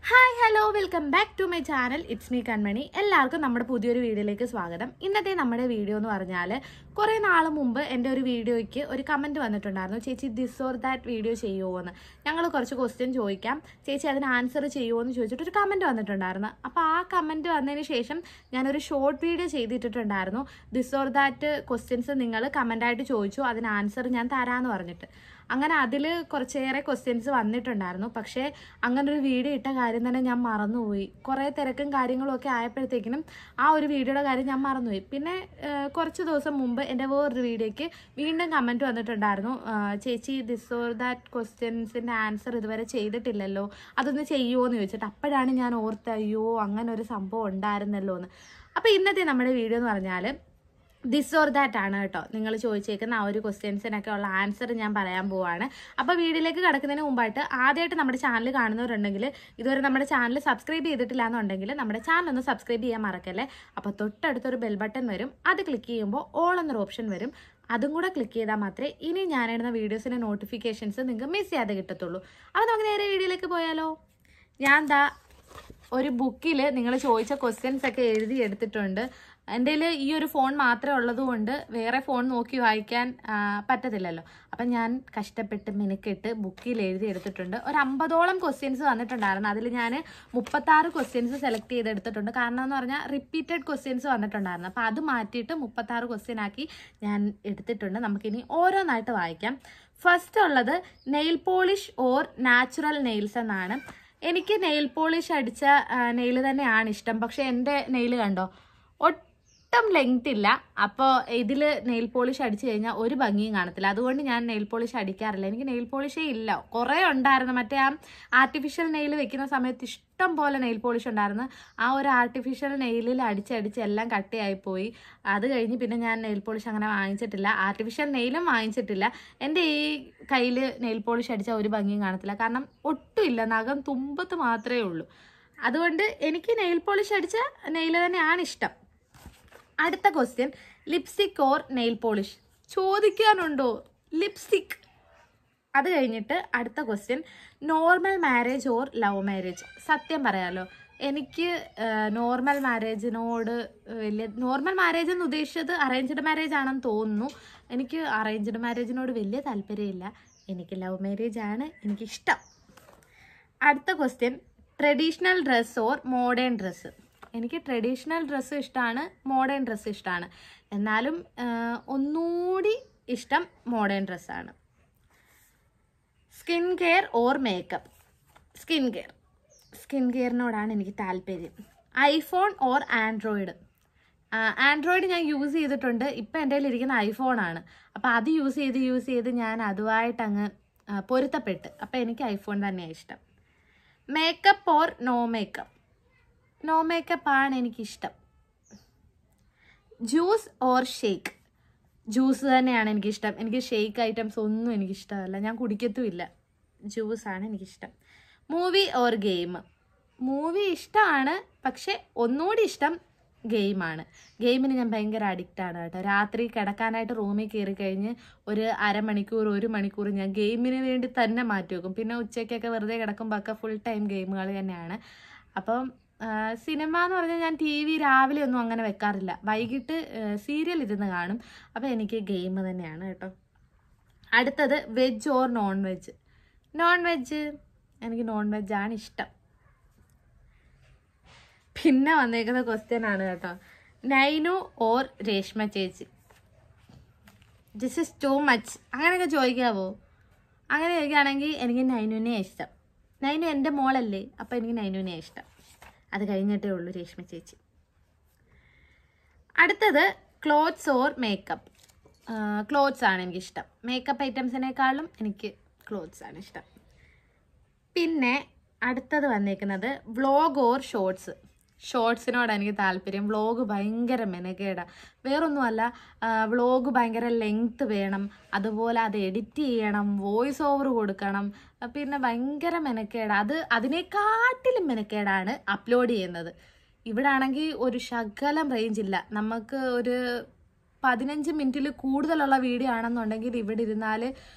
Hi hello welcome back to my channel it's me Kanmani. എല്ലാവർക്കും നമ്മുടെ പുതിയൊരു വീഡിയോയിലേക്ക് സ്വാഗതം. ഇന്നത്തെ നമ്മുടെ വീഡിയോ എന്ന് പറഞ്ഞാൽ കുറേ നാൾ മുമ്പ് എൻ്റെ ഒരു വീഡിയോയ്ക്ക് ഒരു കമൻറ്റ് വന്നിട്ടുണ്ടായിരുന്നു, ചേച്ചി ദിസ് ഓർ ദാറ്റ് വീഡിയോ ചെയ്യുമോ എന്ന്. ഞങ്ങൾ കുറച്ച് ക്വസ്റ്റ്യൻ ചോദിക്കാം, ചേച്ചി അതിന് ആൻസർ ചെയ്യുമോ എന്ന് ചോദിച്ചിട്ടൊരു കമൻറ്റ് വന്നിട്ടുണ്ടായിരുന്നു. അപ്പോൾ ആ കമൻറ്റ് വന്നതിന് ശേഷം ഞാനൊരു ഷോർട്ട് വീഡിയോ ചെയ്തിട്ടുണ്ടായിരുന്നു. ദിസ് ഓർ ദാറ്റ് ക്വസ്റ്റ്യൻസ് നിങ്ങൾ കമൻറ്റായിട്ട് ചോദിച്ചു, അതിന് ആൻസർ ഞാൻ തരാമെന്ന് പറഞ്ഞിട്ട്. അങ്ങനെ അതിൽ കുറച്ചേറെ ക്വസ്റ്റ്യൻസ് വന്നിട്ടുണ്ടായിരുന്നു. പക്ഷേ അങ്ങനൊരു വീഡിയോ ഇട്ട കാര്യം തന്നെ ഞാൻ മറന്നുപോയി. കുറേ തിരക്കും കാര്യങ്ങളും ഒക്കെ ആയപ്പോഴത്തേക്കിനും ആ ഒരു വീഡിയോയുടെ കാര്യം ഞാൻ മറന്നുപോയി. പിന്നെ കുറച്ച് ദിവസം മുമ്പ് എൻ്റെ വേറൊരു വീഡിയോയ്ക്ക് വീണ്ടും കമൻറ്റ് വന്നിട്ടുണ്ടായിരുന്നു, ചേച്ചി ദിസ് ഓർ ദാറ്റ് ക്വസ്റ്റ്യൻസിൻ്റെ ആൻസർ ഇതുവരെ ചെയ്തിട്ടില്ലല്ലോ, അതൊന്ന് ചെയ്യുമോ എന്ന് ചോദിച്ചിട്ട്. അപ്പോഴാണ് ഞാൻ ഓർത്ത്, അയ്യോ അങ്ങനെ ഒരു സംഭവം ഉണ്ടായിരുന്നല്ലോ എന്ന്. അപ്പോൾ ഇന്നത്തെ നമ്മുടെ വീഡിയോ എന്ന് പറഞ്ഞാൽ ദിസ് ഓർ ദാറ്റ് ആണ് കേട്ടോ. നിങ്ങൾ ചോദിച്ചേക്കുന്ന ആ ഒരു ക്വസ്റ്റ്യൻസിനൊക്കെ ഉള്ള ആൻസർ ഞാൻ പറയാൻ പോവാണ്. അപ്പോൾ വീഡിയോയിലേക്ക് കടക്കുന്നതിന് മുമ്പായിട്ട് ആദ്യമായിട്ട് നമ്മുടെ ചാനൽ കാണുന്നവരുണ്ടെങ്കിൽ, ഇതുവരെ നമ്മുടെ ചാനൽ സബ്സ്ക്രൈബ് ചെയ്തിട്ടില്ല എന്നുണ്ടെങ്കിൽ നമ്മുടെ ചാനൽ ഒന്ന് സബ്സ്ക്രൈബ് ചെയ്യാൻ മറക്കല്ലേ. അപ്പോൾ തൊട്ടടുത്തൊരു ബെൽ ബട്ടൺ വരും, അത് ക്ലിക്ക് ചെയ്യുമ്പോൾ ഓൾ എന്നൊരു ഓപ്ഷൻ വരും. അതും കൂടെ ക്ലിക്ക് ചെയ്താൽ മാത്രമേ ഇനി ഞാനിടുന്ന വീഡിയോസിൻ്റെ നോട്ടിഫിക്കേഷൻസ് നിങ്ങൾക്ക് മിസ് ചെയ്യാതെ കിട്ടത്തുള്ളൂ. അപ്പോൾ നമുക്ക് നേരെ വീഡിയോയിലേക്ക് പോയാലോ. ഞാൻ ഒരു ബുക്കിൽ നിങ്ങൾ ചോദിച്ച ക്വസ്റ്റ്യൻസ് ഒക്കെ എഴുതി എടുത്തിട്ടുണ്ട്. എൻ്റെ കയ്യിൽ ഈ ഒരു ഫോൺ മാത്രമേ ഉള്ളതുകൊണ്ട് വേറെ ഫോൺ നോക്കി വായിക്കാൻ പറ്റത്തില്ലല്ലോ. അപ്പം ഞാൻ കഷ്ടപ്പെട്ട് മെനക്കെട്ട് ബുക്കിൽ എഴുതി എടുത്തിട്ടുണ്ട്. ഒരു 50ഓളം ക്വസ്റ്റ്യൻസ് വന്നിട്ടുണ്ടായിരുന്നു. അതിൽ ഞാൻ 36 ക്വസ്റ്റ്യൻസ് സെലക്ട് ചെയ്തെടുത്തിട്ടുണ്ട്. കാരണം എന്ന് പറഞ്ഞാൽ റിപ്പീറ്റഡ് ക്വസ്റ്റ്യൻസ് വന്നിട്ടുണ്ടായിരുന്നു. അപ്പോൾ അത് മാറ്റിയിട്ട് 36 ക്വസ്റ്റ്യൻ ആക്കി ഞാൻ എടുത്തിട്ടുണ്ട്. നമുക്കിനി ഓരോന്നായിട്ട് വായിക്കാം. ഫസ്റ്റ് ഉള്ളത് nail polish or natural nails എന്നാണ്. എനിക്ക് നെയിൽ പോളിഷ് അടിച്ച നെയിൽ തന്നെയാണ് ഇഷ്ടം. പക്ഷെ എൻ്റെ നെയിൽ കണ്ടോ, ഒട്ടും ലെങ്ത് ഇല്ല. അപ്പോൾ ഇതിൽ നെയിൽ പോളിഷ് അടിച്ചു കഴിഞ്ഞാൽ ഒരു ഭംഗിയും കാണത്തില്ല. അതുകൊണ്ട് ഞാൻ നെയിൽ പോളിഷ് അടിക്കാറില്ല. എനിക്ക് നെയിൽ പോളിഷേ ഇല്ല. കുറേ ഉണ്ടായിരുന്നു. മറ്റേ ആ ആർട്ടിഫിഷ്യൽ നെയിൽ വെക്കുന്ന സമയത്ത് ഇഷ്ടം പോലെ നെയിൽ പോളിഷ് ഉണ്ടായിരുന്നു. ആ ഒരു ആർട്ടിഫിഷ്യൽ നെയിലിൽ അടിച്ചടിച്ച് എല്ലാം കട്ടയായിപ്പോയി. അത് കഴിഞ്ഞ് പിന്നെ ഞാൻ നെയിൽ പോളിഷ് അങ്ങനെ വാങ്ങിച്ചിട്ടില്ല. ആർട്ടിഫിഷ്യൽ നെയിലും വാങ്ങിച്ചിട്ടില്ല. എൻ്റെ ഈ കയ്യിൽ നെയിൽ പോളിഷ് അടിച്ചാൽ ഒരു ഭംഗിയും കാണത്തില്ല. കാരണം ഒട്ടുമില്ല, നഖം തുമ്പത്ത് മാത്രമേ ഉള്ളൂ. അതുകൊണ്ട് എനിക്ക് നെയിൽ പോളിഷ് അടിച്ച നെയിൽ തന്നെയാണ് ഇഷ്ടം. അടുത്ത question, lipstick or nail polish. ചോദിക്കാനുണ്ടോ ലിപ്സ്റ്റിക്. അത് കഴിഞ്ഞിട്ട് അടുത്ത question, normal marriage or love marriage. സത്യം പറയാലോ, എനിക്ക് നോർമൽ മാരേജിനോട് നോർമൽ മാരേജ് എന്ന് ഉദ്ദേശിച്ചത് അറേഞ്ച്ഡ് മാരേജ് ആണെന്ന് തോന്നുന്നു. എനിക്ക് അറേഞ്ച്ഡ് മാരേജിനോട് വലിയ താല്പര്യമില്ല. എനിക്ക് ലവ് മാരേജ് ആണ് എനിക്കിഷ്ടം. അടുത്ത question, traditional dress or modern dress. എനിക്ക് ട്രഡീഷണൽ ഡ്രസ്സ് ഇഷ്ടമാണ്, മോഡേൺ ഡ്രസ്സ് ഇഷ്ടമാണ്. എന്നാലും ഒന്നുകൂടി ഇഷ്ടം മോഡേൺ ഡ്രസ്സാണ്. Skin care or makeup. Skin കെയറിനോടാണ് എനിക്ക് താല്പര്യം. IPhone or Android. ആൻഡ്രോയിഡ് ഞാൻ യൂസ് ചെയ്തിട്ടുണ്ട്. ഇപ്പം എൻ്റെ കയ്യിൽ ഇരിക്കുന്ന ഐഫോണാണ്. അപ്പോൾ അത് യൂസ് ചെയ്ത് ഞാൻ അതുമായിട്ടങ്ങ് പൊരുത്തപ്പെട്ട്. അപ്പോൾ എനിക്ക് ഐഫോൺ തന്നെയാണ് ഇഷ്ടം. Makeup or no makeup. No makeup ആണ് എനിക്കിഷ്ടം. Juice or shake. ജ്യൂസ് തന്നെയാണ് എനിക്കിഷ്ടം. എനിക്ക് ഷേക്ക് ഐറ്റംസ് ഒന്നും എനിക്കിഷ്ടമല്ല, ഞാൻ കുടിക്കത്തുമില്ല. ജ്യൂസാണ് എനിക്കിഷ്ടം. Movie or game. മൂവി ഇഷ്ടമാണ്, പക്ഷെ ഒന്നുകൂടി ഇഷ്ടം ഗെയിമാണ്. ഗെയിമിന് ഞാൻ ഭയങ്കര അഡിക്റ്റാണ് കേട്ടോ. രാത്രി കിടക്കാനായിട്ട് റൂമിൽ കയറി കഴിഞ്ഞ് ഒരു അരമണിക്കൂർ 1 മണിക്കൂർ ഞാൻ ഗെയിമിന് വേണ്ടി തന്നെ മാറ്റി വെക്കും. പിന്നെ ഉച്ചയ്ക്കൊക്കെ വെറുതെ കിടക്കുമ്പോൾ ഒക്കെ ഫുൾ ടൈം ഗെയിമുകൾ തന്നെയാണ്. അപ്പം സിനിമ എന്ന് പറഞ്ഞാൽ ഞാൻ TV രാവിലെ ഒന്നും അങ്ങനെ വെക്കാറില്ല. വൈകിട്ട് സീരിയൽ ഇരുന്ന് കാണും. അപ്പോൾ എനിക്ക് ഗെയിം തന്നെയാണ് കേട്ടോ. അടുത്തത് വെജ് ഓർ നോൺ വെജ്. എനിക്ക് നോൺ വെജാണ് ഇഷ്ടം. പിന്നെ വന്നേക്കുന്ന ക്വസ്റ്റ്യൻ ആണ് കേട്ടോ, നൈനു ഓർ രേഷ്മ ചേച്ചി. This is too much. അങ്ങനെയൊക്കെ ചോദിക്കാവോ? അങ്ങനെ ചോദിക്കുകയാണെങ്കിൽ എനിക്ക് നൈനുവിനെ ഇഷ്ടം. നൈനു എൻ്റെ മോളല്ലേ, അപ്പോൾ എനിക്ക് നൈനുവിനെ ഇഷ്ടം. അത് കഴിഞ്ഞിട്ടേ ഉള്ളൂ രേഷ്മ ചേച്ചി. അടുത്തത് ക്ലോത്ത്സ് ഓർ മേക്കപ്പ്. ക്ലോത്ത്സ് ആണ് എനിക്കിഷ്ടം. മേക്കപ്പ് ഐറ്റംസിനേക്കാളും എനിക്ക് ക്ലോത്ത്സ് ആണ് ഇഷ്ടം. പിന്നെ അടുത്തത് വന്നേക്കുന്നത് വ്ളോഗ് ഓർ ഷോർട്സ്. ഷോർട്സിനോടാണ് എനിക്ക് താല്പര്യം. വ്ളോഗ് ഭയങ്കര മെനക്കേടാണ്. വേറൊന്നുമല്ല, വ്ളോഗ് ഭയങ്കര ലെങ്ത് വേണം, അതുപോലെ അത് എഡിറ്റ് ചെയ്യണം, വോയിസ് ഓവർ കൊടുക്കണം, പിന്നെ ഭയങ്കര മെനക്കേടാണ്. അതിനേക്കാട്ടിലും മെനക്കേടാണ് അപ്ലോഡ് ചെയ്യുന്നത്. ഇവിടെ ആണെങ്കിൽ ഒരു ശകലം റേഞ്ച് ഇല്ല. നമുക്ക് ഒരു 15 മിനിറ്റിൽ കൂടുതലുള്ള വീഡിയോ ആണെന്നുണ്ടെങ്കിൽ ഇവിടെ ഇരുന്നാൽ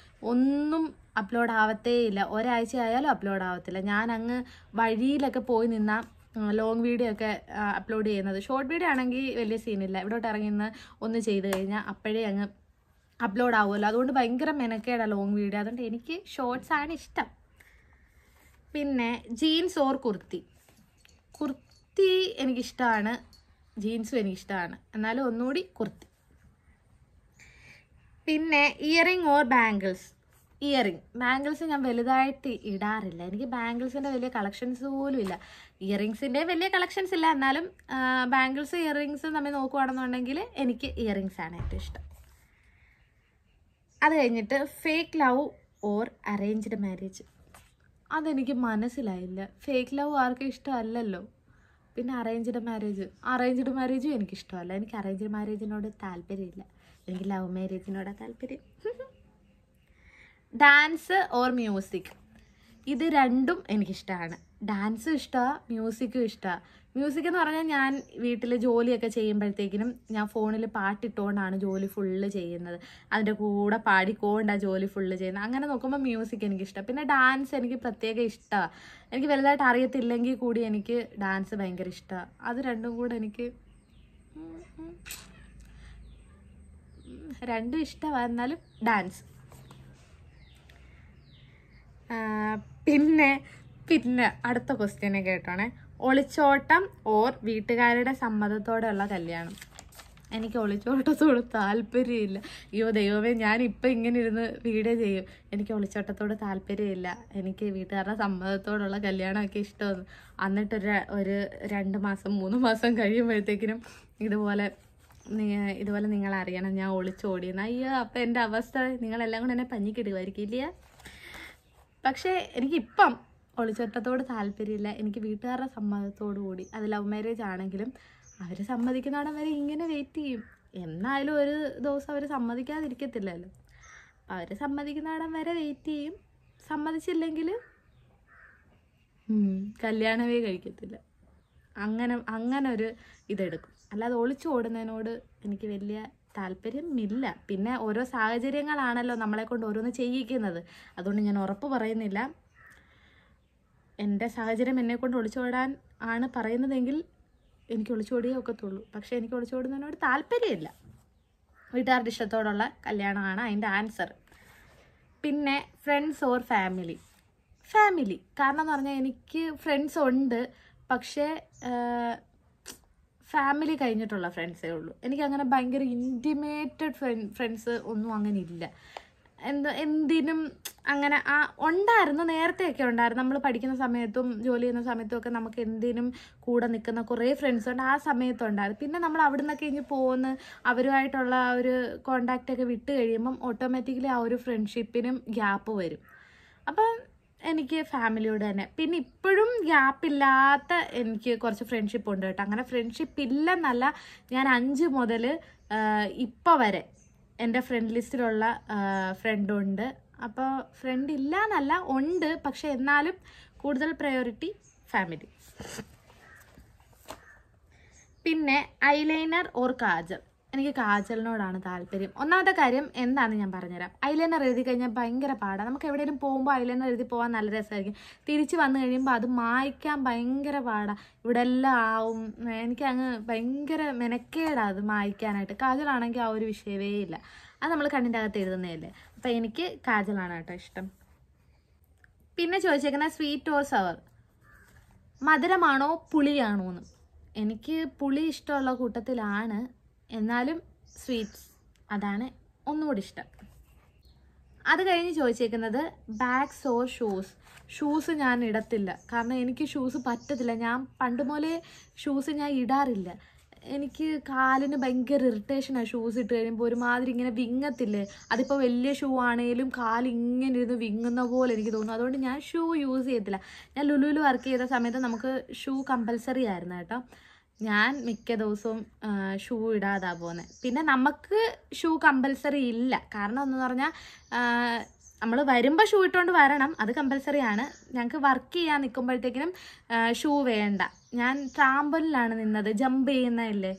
ഒന്നും അപ്ലോഡ് ആവത്തേ ഇല്ല. ഒരാഴ്ച ആയാലും അപ്ലോഡ് ആവത്തില്ല. ഞാൻ അങ്ങ് വഴിയിലൊക്കെ പോയി നിന്നാൽ ലോങ് വീഡിയോ ഒക്കെ അപ്ലോഡ് ചെയ്യുന്നത്. ഷോർട്ട് വീഡിയോ ആണെങ്കിൽ വലിയ സീനില്ല. ഇവിടോട്ട് ഇറങ്ങി നിന്ന് ഒന്ന് ചെയ്ത് കഴിഞ്ഞാൽ അപ്പോഴേ അങ്ങ് അപ്ലോഡ് ആവുമല്ലോ. അതുകൊണ്ട് ഭയങ്കര മെനക്കേടാണ് ലോങ് വീഡിയോ. അതുകൊണ്ട് എനിക്ക് ഷോർട്സ് ആണ് ഇഷ്ടം. പിന്നെ ജീൻസ് ഓർ കുർത്തി. കുർത്തി എനിക്കിഷ്ടമാണ്, ജീൻസും എനിക്കിഷ്ടമാണ്, എന്നാലും ഒന്നുകൂടി കുർത്തി. പിന്നെ ഇയറിംഗ് ഓർ ബാംഗിൾസ്. ബാംഗിൾസ് ഞാൻ വലുതായിട്ട് ഇടാറില്ല. എനിക്ക് ബാംഗിൾസിൻ്റെ വലിയ കളക്ഷൻസ് പോലും ഇല്ല. ഇയറിങ്സിൻ്റെ വലിയ കളക്ഷൻസ് ഇല്ല, എന്നാലും ബാംഗിൾസ് ഇയറിങ്സും തമ്മിൽ നോക്കുകയാണെന്നുണ്ടെങ്കിൽ എനിക്ക് ഇയറിങ്സ് ആണ് ഏറ്റവും ഇഷ്ടം. അത് കഴിഞ്ഞിട്ട് fake love or arranged marriage. അതെനിക്ക് മനസ്സിലായില്ല. ഫേക്ക് ലവ് ആർക്കും ഇഷ്ടമല്ലല്ലോ. പിന്നെ അറേഞ്ച്ഡ് മാരേജും എനിക്കിഷ്ടമല്ല. എനിക്ക് അറേഞ്ച്ഡ് മാരേജിനോട് താല്പര്യമില്ല. എനിക്ക് ലവ് മാരേജിനോടാണ് താല്പര്യം. Dance or music. ഇത് രണ്ടും എനിക്കിഷ്ടമാണ്. ഡാൻസും ഇഷ്ടമാണ്, മ്യൂസിക്കും ഇഷ്ടമാണ്. മ്യൂസിക് എന്ന് പറഞ്ഞാൽ ഞാൻ വീട്ടിൽ ജോലിയൊക്കെ ചെയ്യുമ്പോഴത്തേക്കിനും ഞാൻ ഫോണിൽ പാട്ടിട്ടുകൊണ്ടാണ് ജോലി ഫുള്ള് ചെയ്യുന്നത്. അതിൻ്റെ കൂടെ പാടിക്കൊണ്ടാണ് ജോലി ഫുള്ള് ചെയ്യുന്നത്. അങ്ങനെ നോക്കുമ്പോൾ മ്യൂസിക് എനിക്കിഷ്ടം. പിന്നെ ഡാൻസ് എനിക്ക് പ്രത്യേകം ഇഷ്ടമാണ്. എനിക്ക് വലുതായിട്ട് അറിയത്തില്ലെങ്കിൽ കൂടി എനിക്ക് ഡാൻസ് ഭയങ്കര ഇഷ്ടമാണ്. അത് രണ്ടും കൂടെ എനിക്ക് രണ്ടും ഇഷ്ടമാണ്, എന്നാലും ഡാൻസ്. പിന്നെ അടുത്ത ക്വസ്റ്റ്യനെ കേട്ടോണേ. ഒളിച്ചോട്ടം ഓർ വീട്ടുകാരുടെ സമ്മതത്തോടെയുള്ള കല്യാണം. എനിക്ക് ഒളിച്ചോട്ടത്തോട് താല്പര്യമില്ല. അയ്യോ ദൈവമേ, ഞാനിപ്പോൾ ഇങ്ങനെ ഇരുന്ന് വീഡിയോ ചെയ്യും. എനിക്ക് ഒളിച്ചോട്ടത്തോട് താല്പര്യമില്ല. എനിക്ക് വീട്ടുകാരുടെ സമ്മതത്തോടുള്ള കല്യാണമൊക്കെ ഇഷ്ടമാണ്. എന്നിട്ടൊരു 2 മാസം 3 മാസം കഴിയുമ്പോഴത്തേക്കിനും ഇതുപോലെ നിങ്ങൾ അറിയണം ഞാൻ ഒളിച്ചോടിയെന്ന്. അയ്യോ, അപ്പം എൻ്റെ അവസ്ഥ നിങ്ങളെല്ലാം കൂടെ എന്നെ പഞ്ഞിക്കിടുമായിരിക്കില്ല. പക്ഷേ എനിക്കിപ്പം ഒളിച്ചോട്ടത്തോട് താല്പര്യമില്ല. എനിക്ക് വീട്ടുകാരുടെ സമ്മതത്തോടു കൂടി, അത് ലവ് മാരേജ് ആണെങ്കിലും അവർ സമ്മതിക്കുന്നിടം വരെ ഇങ്ങനെ വെയിറ്റ് ചെയ്യും. എന്നാലും ഒരു ദിവസം അവർ സമ്മതിക്കാതിരിക്കത്തില്ലല്ലോ. അവർ സമ്മതിക്കുന്നിടം വരെ വെയിറ്റ് ചെയ്യും. സമ്മതിച്ചില്ലെങ്കിൽ കല്യാണമേ കഴിക്കത്തില്ല. അങ്ങനെ ഒരു ഇതെടുക്കും. അല്ലാതെ ഒളിച്ചോടുന്നതിനോട് എനിക്ക് വലിയ താല്പര്യമില്ല. പിന്നെ ഓരോ സാഹചര്യങ്ങളാണല്ലോ നമ്മളെ കൊണ്ട് ഓരോന്ന് ചെയ്യിക്കുന്നത്. അതുകൊണ്ട് ഞാൻ ഉറപ്പ് പറയുന്നില്ല. എൻ്റെ സാഹചര്യം എന്നെക്കൊണ്ട് ഒളിച്ചോടാൻ ആണ് പറയുന്നതെങ്കിൽ എനിക്ക് ഒളിച്ചോടിയേ ഒക്കത്തുള്ളൂ. പക്ഷേ എനിക്ക് ഒളിച്ചോടുന്നതിനോട് താല്പര്യമില്ല. വീട്ടുകാരുടെ ഇഷ്ടത്തോടുള്ള കല്യാണമാണ് അതിൻ്റെ ആൻസർ. പിന്നെ ഫ്രണ്ട്സ് ഓർ ഫാമിലി. കാരണം എന്ന് പറഞ്ഞാൽ എനിക്ക് ഫ്രണ്ട്സ് ഉണ്ട്, പക്ഷേ ഫാമിലി കഴിഞ്ഞിട്ടുള്ള ഫ്രണ്ട്സേ ഉള്ളൂ. എനിക്കങ്ങനെ ഭയങ്കര ഇൻറ്റിമേറ്റഡ് ഫ്രണ്ട്സ് ഒന്നും അങ്ങനെ ഇല്ല. എന്തിനും അങ്ങനെ ഉണ്ടായിരുന്നു, നേരത്തെയൊക്കെ ഉണ്ടായിരുന്നു. നമ്മൾ പഠിക്കുന്ന സമയത്തും ജോലി ചെയ്യുന്ന സമയത്തും ഒക്കെ നമുക്ക് എന്തിനും കൂടെ നിൽക്കുന്ന കുറേ ഫ്രണ്ട്സ് ഉണ്ട്. ആ സമയത്തുണ്ടായിരുന്നു. പിന്നെ നമ്മൾ അവിടെ നിന്നൊക്കെ ഇനി പോകുന്ന അവരുമായിട്ടുള്ള ആ ഒരു കോണ്ടാക്റ്റൊക്കെ വിട്ട് കഴിയുമ്പം ഓട്ടോമാറ്റിക്കലി ആ ഒരു ഫ്രണ്ട്ഷിപ്പിനും ഗ്യാപ്പ് വരും. അപ്പം എനിക്ക് ഫാമിലിയോട് തന്നെ. പിന്നെ ഇപ്പോഴും ഗ്യാപ്പില്ലാത്ത എനിക്ക് കുറച്ച് ഫ്രണ്ട്ഷിപ്പ് ഉണ്ട് കേട്ടോ. അങ്ങനെ ഫ്രണ്ട്ഷിപ്പ് ഇല്ലെന്നല്ല, ഞാൻ 5 മുതൽ ഇപ്പോൾ വരെ എൻ്റെ ഫ്രണ്ട് ലിസ്റ്റിലുള്ള ഫ്രണ്ടുണ്ട്. അപ്പോൾ ഫ്രണ്ട് ഇല്ല എന്നല്ല, ഉണ്ട്. പക്ഷെ എന്നാലും കൂടുതൽ പ്രയോറിറ്റി ഫാമിലി. പിന്നെ ഐലൈനർ ഓർ കാജൽ. എനിക്ക് കാജലിനോടാണ് താല്പര്യം. ഒന്നാമത്തെ കാര്യം എന്താണെന്ന് ഞാൻ പറഞ്ഞുതരാം. ഐലൈനർ എഴുതി കഴിഞ്ഞാൽ ഭയങ്കര പാടാണ്. നമുക്ക് എവിടെയെങ്കിലും പോകുമ്പോൾ ഐലൈനർ എഴുതി പോകാൻ നല്ല രസമായിരിക്കും. തിരിച്ച് വന്നു കഴിയുമ്പോൾ അത് മായ്ക്കാൻ ഭയങ്കര പാടാണ്. ഇവിടെ എല്ലാം ആവും. എനിക്ക് അങ്ങ് ഭയങ്കര മെനക്കേടാണ് അത് മായ്ക്കാനായിട്ട്. കാജലാണെങ്കിൽ ആ ഒരു വിഷയമേ ഇല്ല. അത് നമ്മൾ കണ്ണിൻ്റെ അകത്ത് എഴുതുന്നതല്ലേ. അപ്പം എനിക്ക് കാജലാണ് കേട്ടോ ഇഷ്ടം. പിന്നെ ചോദിച്ചേക്കുന്ന സ്വീറ്റ് ഓർ സവർ. മധുരമാണോ പുളിയാണോ എന്ന്. എനിക്ക് പുളി ഇഷ്ടമുള്ള കൂട്ടത്തിലാണ്, എന്നാലും സ്വീറ്റ്സ് അതാണ് ഒന്നുകൂടി ഇഷ്ടം. അത് കഴിഞ്ഞ് ചോദിച്ചേക്കുന്നത് ബാഗ്സ് ഓർ ഷൂസ് ഞാൻ ഇടത്തില്ല. കാരണം എനിക്ക് ഷൂസ് പറ്റത്തില്ല. ഞാൻ പണ്ട് മുതലേ ഷൂസ് ഞാൻ ഇടാറില്ല. എനിക്ക് കാലിന് ഭയങ്കര ഇറിറ്റേഷനാണ് ഷൂസ് ഇട്ട് കഴിയുമ്പോൾ. ഒരുമാതിരി ഇങ്ങനെ വിങ്ങത്തില്ലേ. അതിപ്പോൾ വലിയ ഷൂ ആണെങ്കിലും കാലിങ്ങനെ ഇരുന്ന് വിങ്ങുന്ന പോലെ എനിക്ക് തോന്നുന്നു. അതുകൊണ്ട് ഞാൻ ഷൂ യൂസ് ചെയ്യത്തില്ല. ഞാൻ ലുലുവിൽ വർക്ക് ചെയ്ത സമയത്ത് നമുക്ക് ഷൂ കമ്പൽസറി ആയിരുന്നു കേട്ടോ. ഞാൻ മിക്ക ദിവസവും ഷൂ ഇടാതാ പോകുന്നത്. പിന്നെ നമുക്ക് ഷൂ കമ്പൽസറി ഇല്ല. കാരണം എന്ന് പറഞ്ഞാൽ നമ്മൾ വരുമ്പോൾ ഷൂ ഇട്ടുകൊണ്ട് വരണം, അത് കമ്പൽസറി ആണ്. ഞങ്ങൾക്ക് വർക്ക് ചെയ്യാൻ നിൽക്കുമ്പോഴത്തേക്കിനും ഷൂ വേണ്ട. ഞാൻ ട്രാമ്പലിലാണ് നിന്നത്, ജമ്പ് ചെയ്യുന്നതല്ലേ.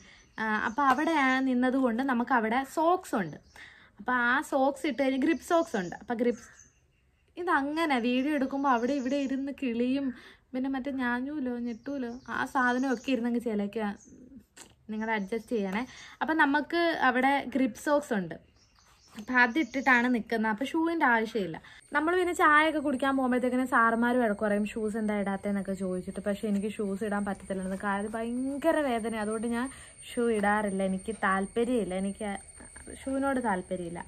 അപ്പോൾ അവിടെയാണ് നിന്നത് കൊണ്ട് നമുക്ക് അവിടെ സോക്സ് ഉണ്ട്. അപ്പോൾ ആ സോക്സ് ഇട്ട് കഴിഞ്ഞ് ഗ്രിപ്പ് സോക്സ് ഉണ്ട്. അപ്പോൾ ഇതങ്ങനെ വീഡിയോ എടുക്കുമ്പോൾ അവിടെ ഇവിടെ ഇരുന്ന് കിളിയും പിന്നെ മറ്റേ ഞാഞ്ഞൂലോ ഞെട്ടൂലോ ആ സാധനമൊക്കെ ഇരുന്നെങ്കിൽ ചിലയ്ക്ക് നിങ്ങൾ അഡ്ജസ്റ്റ് ചെയ്യണേ. അപ്പം നമുക്ക് അവിടെ ഗ്രിപ്പ് സോക്സ് ഉണ്ട്, അപ്പം അതിട്ടിട്ടാണ് നിൽക്കുന്നത്. അപ്പോൾ ഷൂവിൻ്റെ ആവശ്യമില്ല. നമ്മൾ പിന്നെ ചായയൊക്കെ കുടിക്കാൻ പോകുമ്പോഴത്തേക്കിനും സാറുമാർ പറയും ഷൂസ് എന്താ ഇടാത്തതെന്നൊക്കെ ചോദിച്ചിട്ട്. പക്ഷേ എനിക്ക് ഷൂസ് ഇടാൻ പറ്റത്തില്ലെന്ന്, കാര്യം ഭയങ്കര വേദന. അതുകൊണ്ട് ഞാൻ ഷൂ ഇടാറില്ല, എനിക്ക് താല്പര്യമില്ല, എനിക്ക് ഷൂവിനോട് താല്പര്യമില്ല.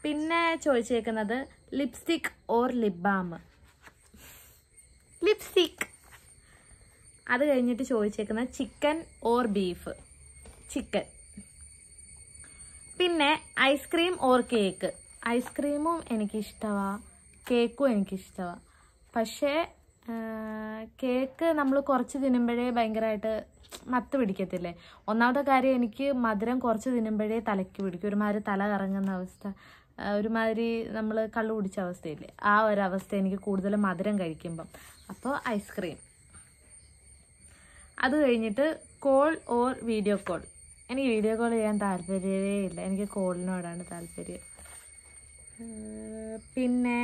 പിന്നെ ചോദിച്ചേക്കുന്നത് lipstick or lip balm. Lipstick. അത് കഴിഞ്ഞിട്ട് ചോദിച്ചേക്കുന്നത് ചിക്കൻ ഓർ ബീഫ്. ചിക്കൻ. പിന്നെ ഐസ്ക്രീം ഓർ കേക്ക്. ഐസ്ക്രീമും എനിക്കിഷ്ടമാണ്, കേക്കും എനിക്കിഷ്ടമാണ്. പക്ഷേ കേക്ക് നമ്മൾ കുറച്ച് തിന്നുമ്പോഴേ ഭയങ്കരമായിട്ട് മത്ത് പിടിക്കത്തില്ലേ. ഒന്നാമത്തെ കാര്യം എനിക്ക് മധുരം കുറച്ച് തിന്നുമ്പോഴേ തലയ്ക്ക് പിടിക്കും, ഒരുമാതിരി തല കറങ്ങുന്ന അവസ്ഥ, ഒരുമാതിരി നമ്മൾ കള്ളു കുടിച്ച അവസ്ഥയില്ലേ, ആ ഒരവസ്ഥ എനിക്ക് കൂടുതലും മധുരം കഴിക്കുമ്പം. അപ്പോൾ ഐസ്ക്രീം. അത് കഴിഞ്ഞിട്ട് കോൾ ഓർ വീഡിയോ കോൾ. എനിക്ക് വീഡിയോ കോൾ ചെയ്യാൻ താല്പര്യമേ ഇല്ല, എനിക്ക് കോളിനോടാണ് താല്പര്യം. പിന്നെ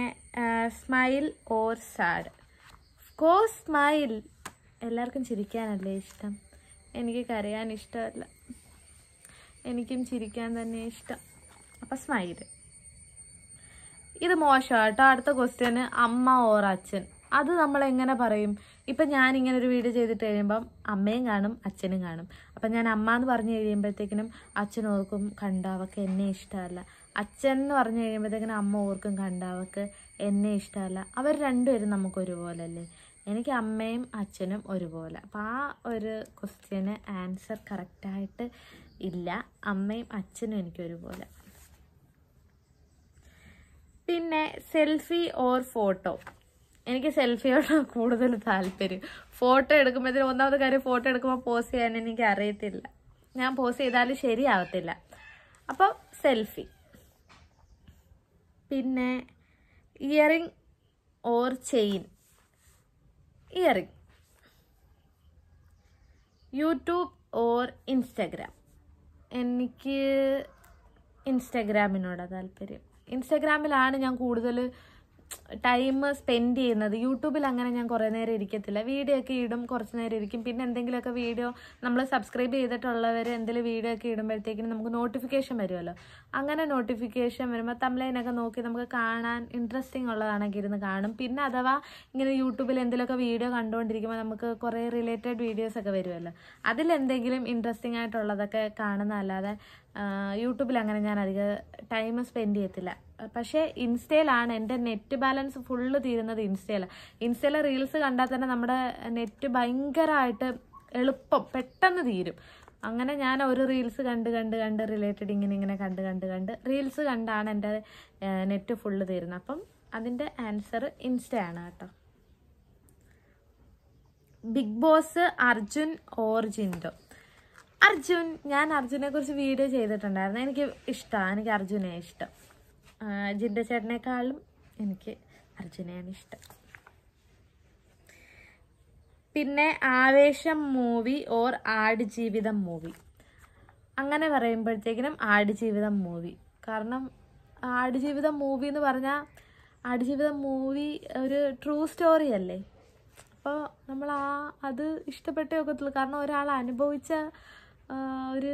smile or sad. Course smile. എല്ലാവർക്കും ചിരിക്കാനല്ലേ ഇഷ്ടം, എനിക്ക് കരയാൻ ഇഷ്ടമല്ല, എനിക്കും ചിരിക്കാൻ തന്നെ ഇഷ്ടം. അപ്പം സ്മൈൽ. ഇത് മോശം കേട്ടോ. അടുത്ത ക്വസ്റ്റ്യന് അമ്മ ഓർ അച്ഛൻ. അത് നമ്മൾ എങ്ങനെ പറയും? ഇപ്പം ഞാനിങ്ങനെ ഒരു വീഡിയോ ചെയ്തിട്ട് കഴിയുമ്പം അമ്മയും കാണും അച്ഛനും കാണും. അപ്പം ഞാൻ അമ്മ എന്ന് പറഞ്ഞു കഴിയുമ്പോഴത്തേക്കിനും അച്ഛൻ ഓർക്കും കണ്ടാവക്ക് എന്നെ ഇഷ്ടമല്ല, അച്ഛൻ എന്ന് പറഞ്ഞു കഴിയുമ്പോഴത്തേക്കിനും അമ്മ ഓർക്കും കണ്ടാവക്ക് എന്നെ ഇഷ്ടമല്ല. അവർ രണ്ടുപേരും നമുക്ക് ഒരുപോലെ അല്ലേ. എനിക്ക് അമ്മയും അച്ഛനും ഒരുപോലെ. അപ്പം ആ ഒരു ക്വസ്റ്റ്യന് ആൻസർ കറക്റ്റായിട്ട് ഇല്ല. അമ്മയും അച്ഛനും എനിക്കൊരുപോലെ. പിന്നെ സെൽഫി ഓർ ഫോട്ടോ. എനിക്ക് സെൽഫിയോട് കൂടുതൽ താല്പര്യം. ഫോട്ടോ എടുക്കുമ്പോഴത്തേനും ഒന്നാമത്തെ കാര്യം, ഫോട്ടോ എടുക്കുമ്പോൾ പോസ് ചെയ്യാൻ എനിക്ക് അറിയത്തില്ല, ഞാൻ പോസ് ചെയ്താലും ശരിയാവത്തില്ല. അപ്പോൾ സെൽഫി. പിന്നെ earring or chain. Earring. YouTube or Instagram. എനിക്ക് ഇൻസ്റ്റഗ്രാമിനോടാണ് താല്പര്യം. ഇൻസ്റ്റഗ്രാമിലാണ് ഞാൻ കൂടുതൽ ടൈം സ്പെൻഡ് ചെയ്യുന്നത്. യൂട്യൂബിൽ അങ്ങനെ ഞാൻ കുറേ നേരം ഇരിക്കത്തില്ല. വീഡിയോ ഒക്കെ ഇടും, കുറച്ച് നേരം ഇരിക്കും. പിന്നെ എന്തെങ്കിലുമൊക്കെ വീഡിയോ നമ്മൾ സബ്സ്ക്രൈബ് ചെയ്തിട്ടുള്ളവർ എന്തെങ്കിലും വീഡിയോ ഒക്കെ ഇടുമ്പോഴത്തേക്കും നമുക്ക് നോട്ടിഫിക്കേഷൻ വരുമല്ലോ. അങ്ങനെ നോട്ടിഫിക്കേഷൻ വരുമ്പോൾ തംബ്നെയിലൊക്കെ നോക്കി നമുക്ക് കാണാൻ ഇൻട്രസ്റ്റിംഗ് ഉള്ളതാണെങ്കിൽ ഇരുന്ന് കാണും. പിന്നെ അഥവാ ഇങ്ങനെ യൂട്യൂബിൽ എന്തെങ്കിലുമൊക്കെ വീഡിയോ കണ്ടുകൊണ്ടിരിക്കുമ്പോൾ നമുക്ക് കുറേ റിലേറ്റഡ് വീഡിയോസൊക്കെ വരുമല്ലോ, അതിലെന്തെങ്കിലും ഇൻട്രസ്റ്റിംഗ് ആയിട്ടുള്ളതൊക്കെ കാണുന്നതല്ലാതെ യൂട്യൂബിൽ അങ്ങനെ ഞാൻ അധികം ടൈം സ്പെൻഡ് ചെയ്യത്തില്ല. പക്ഷേ ഇൻസ്റ്റയിലാണ് എൻ്റെ നെറ്റ് ബാലൻസ് ഫുള്ള് തീരുന്നത്. ഇൻസ്റ്റയിലെ റീൽസ് കണ്ടാൽ തന്നെ നമ്മുടെ നെറ്റ് ഭയങ്കരമായിട്ട് എളുപ്പം പെട്ടെന്ന് തീരും. അങ്ങനെ ഞാൻ ഒരു റീൽസ് കണ്ട് റിലേറ്റഡ് ഇങ്ങനെ കണ്ട് റീൽസ് കണ്ടാണ് എൻ്റെ നെറ്റ് ഫുള്ള് തീരുന്നത്. അപ്പം അതിൻ്റെ ആൻസർ ഇൻസ്റ്റയാണ് കേട്ടോ. Bigg Boss Arjun or Jinto. Arjun. ഞാൻ അർജുനെ കുറിച്ച് വീഡിയോ ചെയ്തിട്ടുണ്ടായിരുന്നു. എനിക്ക് ഇഷ്ടമാണ്, എനിക്ക് അർജുനെ ഇഷ്ടം. ജിൻഡോ ചേട്ടനേക്കാളും എനിക്ക് അർജുനെയാണ് ഇഷ്ടം. പിന്നെ ആവേശം മൂവി ഓർ ആടുജീവിതം മൂവി. അങ്ങനെ പറയുമ്പോഴത്തേക്കിനും ആടുജീവിതം മൂവി. കാരണം ആടുജീവിതം മൂവി എന്ന് പറഞ്ഞാൽ ആടുജീവിതം മൂവി ഒരു ട്രൂ സ്റ്റോറി അല്ലേ. അപ്പോൾ നമ്മൾ അത് ഇഷ്ടപ്പെട്ടേ ഒക്കത്തുള്ളൂ. കാരണം ഒരാൾ അനുഭവിച്ച ഒരു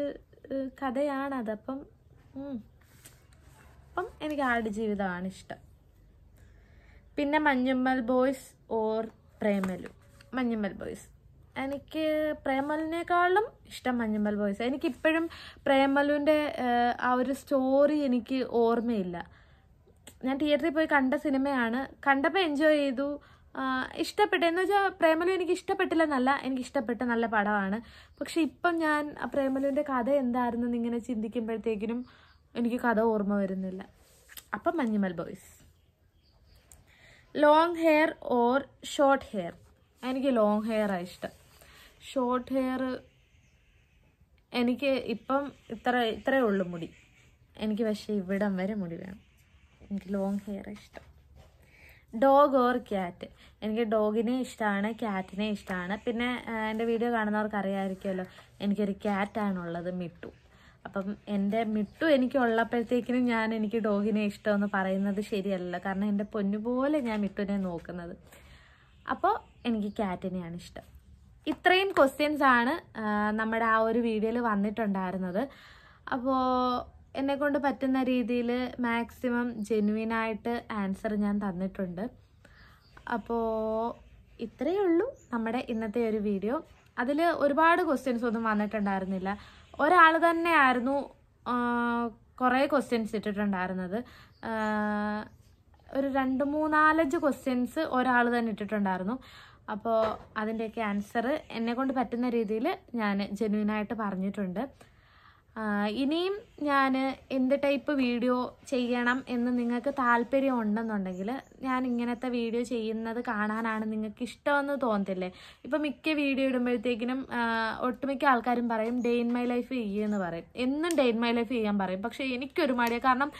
കഥയാണത്. അപ്പം എനിക്ക് ആടുജീവിതമാണ് ഇഷ്ടം. പിന്നെ Manjummel boys or Premalu. Manjummel boys. എനിക്ക് പ്രേമലിനേക്കാളും ഇഷ്ടം മഞ്ഞുമ്മൽ ബോയ്സ്. എനിക്കിപ്പോഴും പ്രേമലുവിൻ്റെ ആ ഒരു സ്റ്റോറി എനിക്ക് ഓർമ്മയില്ല. ഞാൻ തിയേറ്ററിൽ പോയി കണ്ട സിനിമയാണ്, കണ്ടപ്പോൾ എൻജോയ് ചെയ്തു, ഇഷ്ടപ്പെട്ടു. എന്ന് വെച്ചാൽ പ്രേമലു എനിക്ക് ഇഷ്ടപ്പെട്ടില്ലെന്നല്ല, എനിക്ക് ഇഷ്ടപ്പെട്ട നല്ല പടമാണ്. പക്ഷെ ഇപ്പം ഞാൻ പ്രേമലുവിൻ്റെ കഥ എന്തായിരുന്നു എന്നിങ്ങനെ ചിന്തിക്കുമ്പോഴത്തേക്കിനും എനിക്ക് കഥ ഓർമ്മ വരുന്നില്ല. അപ്പം Manjummel boys. Long hair or short hair. എനിക്ക് ലോങ് ഹെയറാണ് ഇഷ്ടം. ഷോർട്ട് ഹെയർ എനിക്ക് ഇപ്പം ഇത്രയേ ഉള്ളൂ മുടി എനിക്ക്. പക്ഷേ ഇവിടം വരെ മുടി വേണം. എനിക്ക് ലോങ് ഹെയറാണ് ഇഷ്ടം. Dog or cat. എനിക്ക് ഡോഗിനെ ഇഷ്ടമാണ്, ക്യാറ്റിനെ ഇഷ്ടമാണ്. പിന്നെ എൻ്റെ വീഡിയോ കാണുന്നവർക്ക് അറിയാമായിരിക്കുമല്ലോ, എനിക്കൊരു ക്യാറ്റാണുള്ളത്, മിട്ടു. അപ്പം എൻ്റെ മിട്ടു എനിക്കുള്ളപ്പോഴത്തേക്കിനും എനിക്ക് ഡോഗിനെ ഇഷ്ടമെന്ന് പറയുന്നത് ശരിയല്ല. കാരണം എൻ്റെ പൊന്നുപോലെ ഞാൻ മിട്ടുവിനെ നോക്കുന്നത്. അപ്പോൾ എനിക്ക് ക്യാറ്റിനെയാണ് ഇഷ്ടം. ഇത്രയും ക്വസ്റ്റ്യൻസ് ആണ് നമ്മുടെ ആ ഒരു വീഡിയോയിൽ വന്നിട്ടുണ്ടായിരുന്നത്. അപ്പോൾ എന്നെക്കൊണ്ട് പറ്റുന്ന രീതിയിൽ മാക്സിമം ജെന്യുവിനായിട്ട് ആൻസർ ഞാൻ തന്നിട്ടുണ്ട്. അപ്പോൾ ഇത്രയേ ഉള്ളൂ നമ്മുടെ ഇന്നത്തെ ഒരു വീഡിയോ. അതിൽ ഒരുപാട് ക്വസ്റ്റ്യൻസ് ഒന്നും വന്നിട്ടുണ്ടായിരുന്നില്ല. ഒരാൾ തന്നെയായിരുന്നു കുറേ ക്വസ്റ്റ്യൻസ് ഇട്ടിട്ടുണ്ടായിരുന്നത്. ഒരു 2-3-4 ക്വസ്റ്റ്യൻസ് ഒരാൾ തന്നെ ഇട്ടിട്ടുണ്ടായിരുന്നു. അപ്പോൾ അതിൻ്റെയൊക്കെ ആൻസർ എന്നെക്കൊണ്ട് പറ്റുന്ന രീതിയിൽ ഞാൻ ജെന്യുവിനായിട്ട് പറഞ്ഞിട്ടുണ്ട്. ഇനിയും ഞാൻ എന്ത് ടൈപ്പ് വീഡിയോ ചെയ്യണം എന്ന് നിങ്ങൾക്ക് താല്പര്യം ഉണ്ടെന്നുണ്ടെങ്കിൽ ഞാൻ ഇങ്ങനത്തെ വീഡിയോ ചെയ്യുന്നത് കാണാനാണ് നിങ്ങൾക്ക് ഇഷ്ടമെന്ന് തോന്നത്തില്ലേ? ഇപ്പം മിക്ക വീഡിയോ ഇടുമ്പോഴത്തേക്കിനും ഒട്ടുമിക്ക ആൾക്കാരും പറയും ഡേ ഇൻ മൈ ലൈഫ് ചെയ്യുമെന്ന് പറയും. എന്നും ഡേ ഇൻ മൈ ലൈഫ് ചെയ്യാൻ പറയും. പക്ഷേ എനിക്കൊരു മടിയാണ്. കാരണം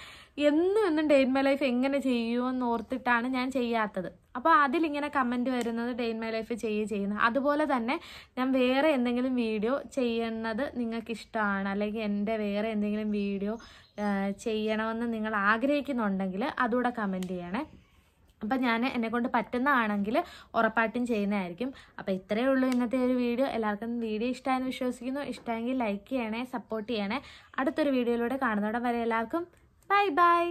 എന്നും ഡേ ഇൻ മൈ ലൈഫ് എങ്ങനെ ചെയ്യുമെന്ന് ഓർത്തിട്ടാണ് ഞാൻ ചെയ്യാത്തത്. അപ്പോൾ അതിലിങ്ങനെ കമൻറ്റ് വരുന്നത് ഡേ ഇൻ മൈ ലൈഫ് ചെയ്യുന്നത്. അതുപോലെ തന്നെ ഞാൻ വേറെ എന്തെങ്കിലും വീഡിയോ ചെയ്യുന്നത് നിങ്ങൾക്ക് ഇഷ്ടമാണ്, അല്ലെങ്കിൽ എൻ്റെ വേറെ എന്തെങ്കിലും വീഡിയോ ചെയ്യണമെന്ന് നിങ്ങൾ ആഗ്രഹിക്കുന്നുണ്ടെങ്കിൽ അതുകൂടെ കമൻറ്റ് ചെയ്യണേ. അപ്പം ഞാൻ എന്നെക്കൊണ്ട് പറ്റുന്നതാണെങ്കിൽ ഉറപ്പായിട്ടും ചെയ്യുന്നതായിരിക്കും. അപ്പോൾ ഇത്രയേ ഉള്ളൂ ഇന്നത്തെ ഒരു വീഡിയോ. എല്ലാവർക്കും വീഡിയോ ഇഷ്ടമായെന്ന് വിശ്വസിക്കുന്നു. ഇഷ്ടമെങ്കിൽ ലൈക്ക് ചെയ്യണേ, സപ്പോർട്ട് ചെയ്യണേ. അടുത്തൊരു വീഡിയോയിലൂടെ കാണുന്നതോടെ വരെ എല്ലാവർക്കും ബൈ ബൈ.